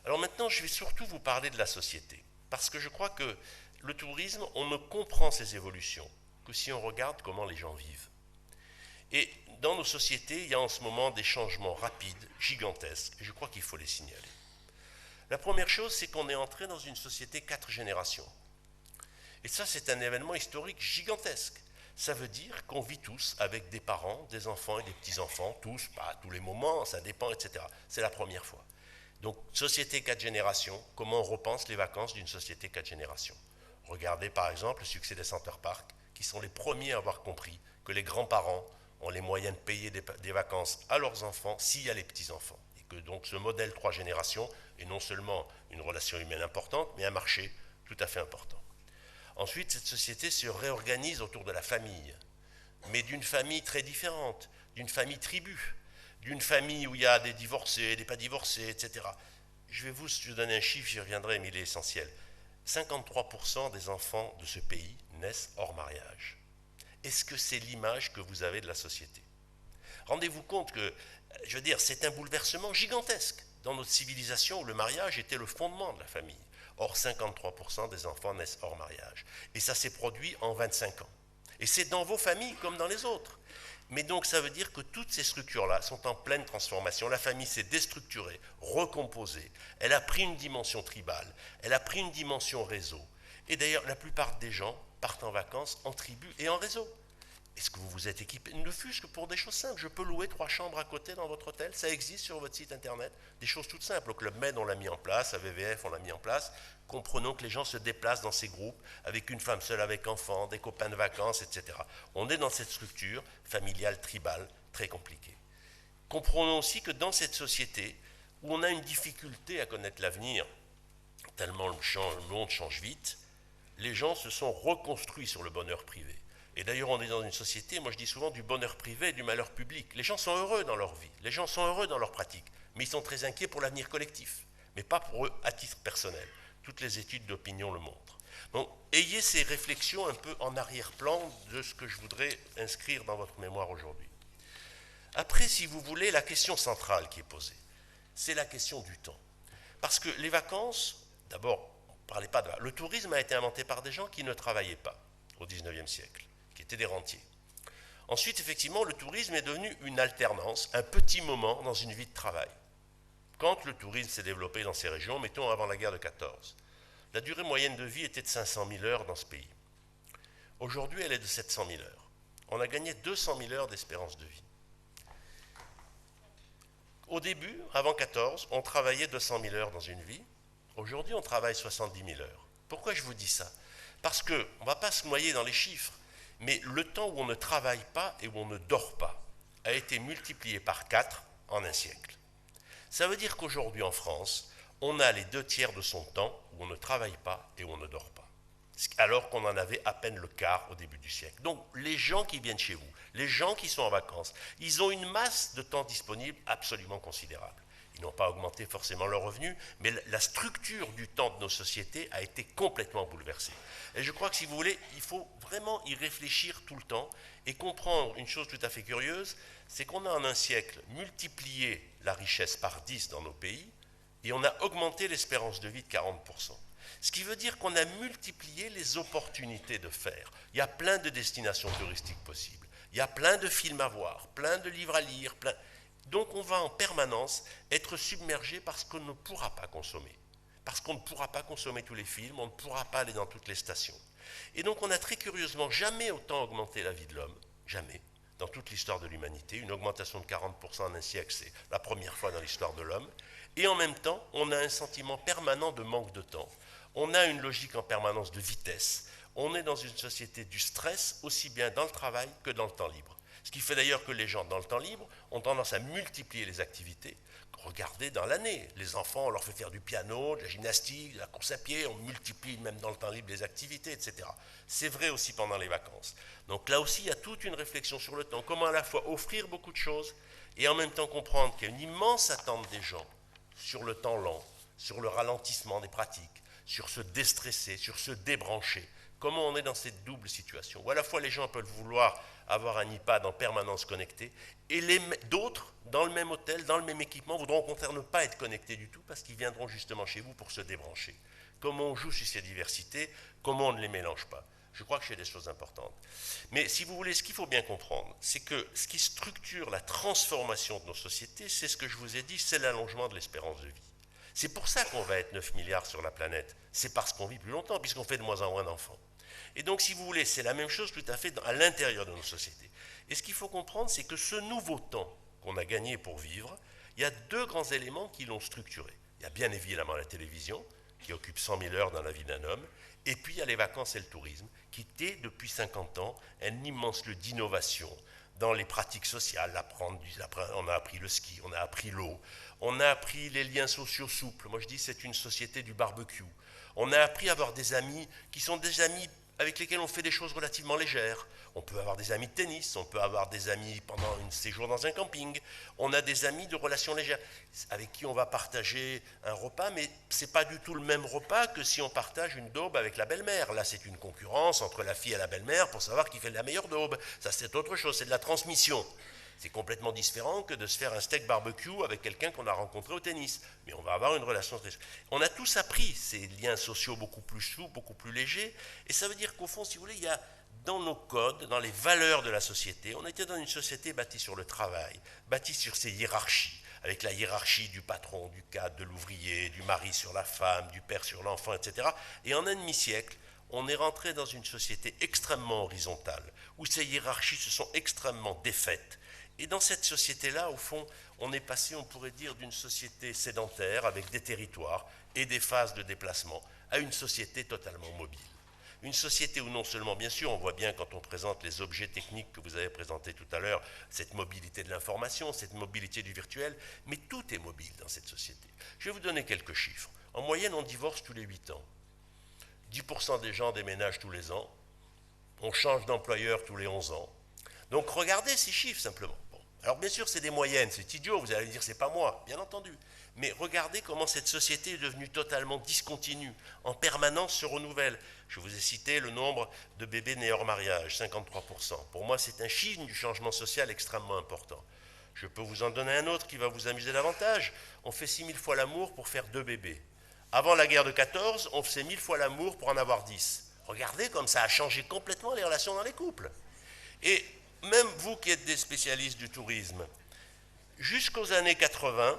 Alors maintenant, je vais surtout vous parler de la société, parce que je crois que le tourisme, on ne comprend ces évolutions que si on regarde comment les gens vivent. Et dans nos sociétés, il y a en ce moment des changements rapides, gigantesques, et je crois qu'il faut les signaler. La première chose, c'est qu'on est entré dans une société 4 générations. Et ça, c'est un événement historique gigantesque. Ça veut dire qu'on vit tous avec des parents, des enfants et des petits-enfants, tous, pas à tous les moments, ça dépend, etc. C'est la première fois. Donc, société 4 générations, comment on repense les vacances d'une société 4 générations. Regardez par exemple le succès des Center Parcs, qui sont les premiers à avoir compris que les grands-parents ont les moyens de payer des vacances à leurs enfants s'il y a les petits-enfants. Et que donc ce modèle 3 générations est non seulement une relation humaine importante, mais un marché tout à fait important. Ensuite, cette société se réorganise autour de la famille, mais d'une famille très différente, d'une famille tribu, d'une famille où il y a des divorcés, des pas divorcés, etc. Je vais vous donner un chiffre, j'y reviendrai, mais il est essentiel. 53% des enfants de ce pays naissent hors mariage. Est-ce que c'est l'image que vous avez de la société? Rendez-vous compte que, je veux dire, c'est un bouleversement gigantesque dans notre civilisation où le mariage était le fondement de la famille. Or, 53% des enfants naissent hors mariage. Et ça s'est produit en 25 ans. Et c'est dans vos familles comme dans les autres. Mais donc ça veut dire que toutes ces structures-là sont en pleine transformation. La famille s'est déstructurée, recomposée. Elle a pris une dimension tribale, elle a pris une dimension réseau. Et d'ailleurs, la plupart des gens partent en vacances en tribu et en réseau. Est-ce que vous vous êtes équipé? Ne fût-ce que pour des choses simples. Je peux louer 3 chambres à côté dans votre hôtel. Ça existe sur votre site internet. Des choses toutes simples. Le Club Med, on l'a mis en place. À VVF, on l'a mis en place. Comprenons que les gens se déplacent dans ces groupes avec une femme seule avec enfants, des copains de vacances, etc. On est dans cette structure familiale, tribale, très compliquée. Comprenons aussi que dans cette société, où on a une difficulté à connaître l'avenir, tellement le monde change vite, les gens se sont reconstruits sur le bonheur privé. Et d'ailleurs, on est dans une société, moi je dis souvent, du bonheur privé et du malheur public. Les gens sont heureux dans leur vie, les gens sont heureux dans leur pratique, mais ils sont très inquiets pour l'avenir collectif, mais pas pour eux à titre personnel. Toutes les études d'opinion le montrent. Donc, ayez ces réflexions un peu en arrière-plan de ce que je voudrais inscrire dans votre mémoire aujourd'hui. Après, si vous voulez, la question centrale qui est posée, c'est la question du temps. Parce que les vacances, d'abord, parlez pas de... Le tourisme a été inventé par des gens qui ne travaillaient pas au XIXe siècle, qui étaient des rentiers. Ensuite, effectivement, le tourisme est devenu une alternance, un petit moment dans une vie de travail. Quand le tourisme s'est développé dans ces régions, mettons avant la guerre de 14, la durée moyenne de vie était de 500 000 heures dans ce pays. Aujourd'hui, elle est de 700 000 heures. On a gagné 200 000 heures d'espérance de vie. Au début, avant 14, on travaillait 200 000 heures dans une vie. Aujourd'hui, on travaille 70 000 heures. Pourquoi je vous dis ça? Parce qu'on ne va pas se noyer dans les chiffres, mais le temps où on ne travaille pas et où on ne dort pas a été multiplié par 4 en un siècle. Ça veut dire qu'aujourd'hui en France, on a les 2/3 de son temps où on ne travaille pas et où on ne dort pas, alors qu'on en avait à peine le quart au début du siècle. Donc les gens qui viennent chez vous, les gens qui sont en vacances, ils ont une masse de temps disponible absolument considérable. Ils n'ont pas augmenté forcément leurs revenus, mais la structure du temps de nos sociétés a été complètement bouleversée. Et je crois que si vous voulez, il faut vraiment y réfléchir tout le temps et comprendre une chose tout à fait curieuse, c'est qu'on a en un siècle multiplié la richesse par 10 dans nos pays et on a augmenté l'espérance de vie de 40%. Ce qui veut dire qu'on a multiplié les opportunités de faire. Il y a plein de destinations touristiques possibles. Il y a plein de films à voir, plein de livres à lire. Donc on va en permanence être submergé par ce qu'on ne pourra pas consommer. Parce qu'on ne pourra pas consommer tous les films, on ne pourra pas aller dans toutes les stations. Et donc on a très curieusement jamais autant augmenté la vie de l'homme, jamais, dans toute l'histoire de l'humanité. Une augmentation de 40% en un siècle, c'est la première fois dans l'histoire de l'homme. Et en même temps, on a un sentiment permanent de manque de temps. On a une logique en permanence de vitesse. On est dans une société du stress, aussi bien dans le travail que dans le temps libre. Ce qui fait d'ailleurs que les gens, dans le temps libre, ont tendance à multiplier les activités. Regardez dans l'année, les enfants, on leur fait faire du piano, de la gymnastique, de la course à pied, on multiplie même dans le temps libre les activités, etc. C'est vrai aussi pendant les vacances. Donc là aussi, il y a toute une réflexion sur le temps. Comment à la fois offrir beaucoup de choses et en même temps comprendre qu'il y a une immense attente des gens sur le temps lent, sur le ralentissement des pratiques, sur se déstresser, sur se débrancher. Comment on est dans cette double situation où à la fois les gens peuvent vouloir avoir un iPad en permanence connecté, et d'autres, dans le même hôtel, dans le même équipement, voudront au contraire ne pas être connectés du tout parce qu'ils viendront justement chez vous pour se débrancher. Comment on joue sur ces diversités, comment on ne les mélange pas. Je crois que c'est des choses importantes. Mais si vous voulez, ce qu'il faut bien comprendre, c'est que ce qui structure la transformation de nos sociétés, c'est ce que je vous ai dit, c'est l'allongement de l'espérance de vie. C'est pour ça qu'on va être 9 milliards sur la planète. C'est parce qu'on vit plus longtemps, puisqu'on fait de moins en moins d'enfants. Et donc, si vous voulez, c'est la même chose tout à fait à l'intérieur de nos sociétés. Et ce qu'il faut comprendre, c'est que ce nouveau temps qu'on a gagné pour vivre, il y a deux grands éléments qui l'ont structuré. Il y a bien évidemment la télévision, qui occupe 100 000 heures dans la vie d'un homme, et puis il y a les vacances et le tourisme, qui était depuis 50 ans un immense lieu d'innovation dans les pratiques sociales. On a appris le ski, on a appris l'eau, on a appris les liens sociaux souples. Moi je dis c'est une société du barbecue. On a appris à avoir des amis qui sont des amis avec lesquels on fait des choses relativement légères. On peut avoir des amis de tennis, on peut avoir des amis pendant un séjour dans un camping, on a des amis de relations légères avec qui on va partager un repas, mais ce n'est pas du tout le même repas que si on partage une daube avec la belle-mère. Là, c'est une concurrence entre la fille et la belle-mère pour savoir qui fait la meilleure daube. Ça, c'est autre chose, c'est de la transmission. C'est complètement différent que de se faire un steak barbecue avec quelqu'un qu'on a rencontré au tennis. Mais on va avoir une relation très... On a tous appris ces liens sociaux beaucoup plus souples, beaucoup plus légers. Et ça veut dire qu'au fond, si vous voulez, il y a dans nos codes, dans les valeurs de la société, on était dans une société bâtie sur le travail, bâtie sur ces hiérarchies, avec la hiérarchie du patron, du cadre, de l'ouvrier, du mari sur la femme, du père sur l'enfant, etc. Et en un demi-siècle, on est rentré dans une société extrêmement horizontale, où ces hiérarchies se sont extrêmement défaites. Et dans cette société-là, au fond, on est passé, on pourrait dire, d'une société sédentaire avec des territoires et des phases de déplacement à une société totalement mobile. Une société où non seulement, bien sûr, on voit bien quand on présente les objets techniques que vous avez présentés tout à l'heure, cette mobilité de l'information, cette mobilité du virtuel, mais tout est mobile dans cette société. Je vais vous donner quelques chiffres. En moyenne, on divorce tous les 8 ans. 10% des gens déménagent tous les ans. On change d'employeur tous les 11 ans. Donc regardez ces chiffres simplement. Alors bien sûr, c'est des moyennes, c'est idiot, vous allez me dire, c'est pas moi, bien entendu. Mais regardez comment cette société est devenue totalement discontinue, en permanence se renouvelle. Je vous ai cité le nombre de bébés nés hors mariage, 53%. Pour moi, c'est un chiffre du changement social extrêmement important. Je peux vous en donner un autre qui va vous amuser davantage. On fait 6000 fois l'amour pour faire 2 bébés. Avant la guerre de 14, on faisait 1000 fois l'amour pour en avoir 10. Regardez comme ça a changé complètement les relations dans les couples. Et même vous qui êtes des spécialistes du tourisme, jusqu'aux années 80,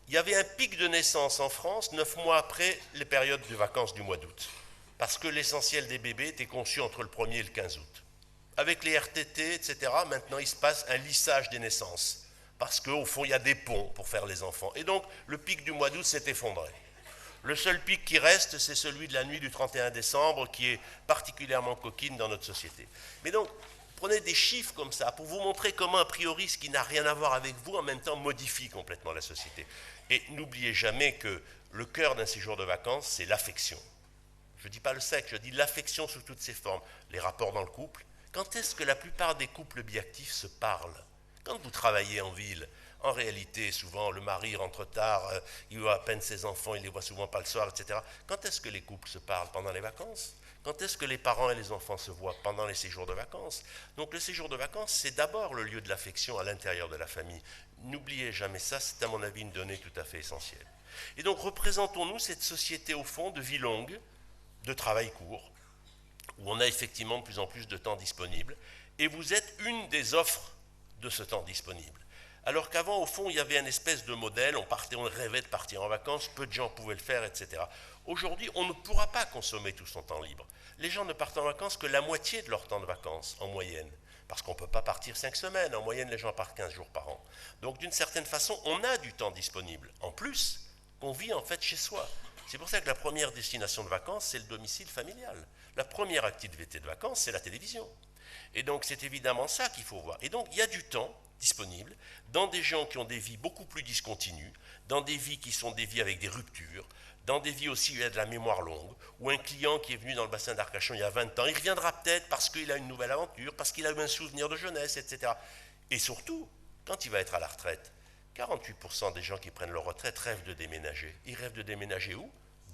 il y avait un pic de naissance en France 9 mois après les périodes de vacances du mois d'août, parce que l'essentiel des bébés était conçu entre le 1er et le 15 août. Avec les RTT, etc., maintenant il se passe un lissage des naissances, parce qu'au fond il y a des ponts pour faire les enfants. Et donc le pic du mois d'août s'est effondré. Le seul pic qui reste, c'est celui de la nuit du 31 décembre, qui est particulièrement coquine dans notre société. Mais donc, prenez des chiffres comme ça pour vous montrer comment, a priori, ce qui n'a rien à voir avec vous, en même temps, modifie complètement la société. Et n'oubliez jamais que le cœur d'un séjour de vacances, c'est l'affection. Je ne dis pas le sexe, je dis l'affection sous toutes ses formes. Les rapports dans le couple. Quand est-ce que la plupart des couples biactifs se parlent? Quand vous travaillez en ville, en réalité, souvent, le mari rentre tard, il voit à peine ses enfants, il ne les voit souvent pas le soir, etc. Quand est-ce que les couples se parlent? Pendant les vacances? Quand est-ce que les parents et les enfants se voient? Pendant les séjours de vacances. Donc le séjour de vacances, c'est d'abord le lieu de l'affection à l'intérieur de la famille. N'oubliez jamais ça, c'est à mon avis une donnée tout à fait essentielle. Et donc représentons-nous cette société au fond de vie longue, de travail court, où on a effectivement de plus en plus de temps disponible, et vous êtes une des offres de ce temps disponible. Alors qu'avant, au fond, il y avait une espèce de modèle, on rêvait de partir en vacances, peu de gens pouvaient le faire, etc. Aujourd'hui, on ne pourra pas consommer tout son temps libre. Les gens ne partent en vacances que la moitié de leur temps de vacances, en moyenne. Parce qu'on ne peut pas partir 5 semaines, en moyenne, les gens partent 15 jours par an. Donc, d'une certaine façon, on a du temps disponible. En plus, qu'on vit en fait chez soi. C'est pour ça que la première destination de vacances, c'est le domicile familial. La première activité de vacances, c'est la télévision. Et donc, c'est évidemment ça qu'il faut voir. Et donc, il y a du temps disponible dans des gens qui ont des vies beaucoup plus discontinues, dans des vies qui sont des vies avec des ruptures, dans des vies aussi où il y a de la mémoire longue, ou un client qui est venu dans le bassin d'Arcachon il y a 20 ans, il reviendra peut-être parce qu'il a une nouvelle aventure, parce qu'il a eu un souvenir de jeunesse, etc. Et surtout, quand il va être à la retraite, 48% des gens qui prennent leur retraite rêvent de déménager. Ils rêvent de déménager où?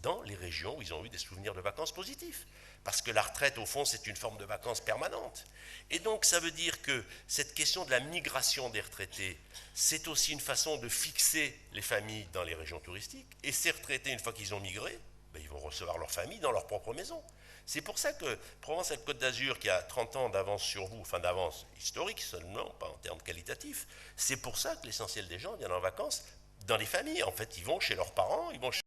dans les régions où ils ont eu des souvenirs de vacances positifs. Parce que la retraite, au fond, c'est une forme de vacances permanente. Et donc, ça veut dire que cette question de la migration des retraités, c'est aussi une façon de fixer les familles dans les régions touristiques. Et ces retraités, une fois qu'ils ont migré, ben, ils vont recevoir leur famille dans leur propre maison. C'est pour ça que Provence-Alpes-Côte d'Azur, qui a 30 ans d'avance sur vous, enfin d'avance historique seulement, pas en termes qualitatifs, c'est pour ça que l'essentiel des gens viennent en vacances dans les familles. En fait, ils vont chez leurs parents, ils vont chez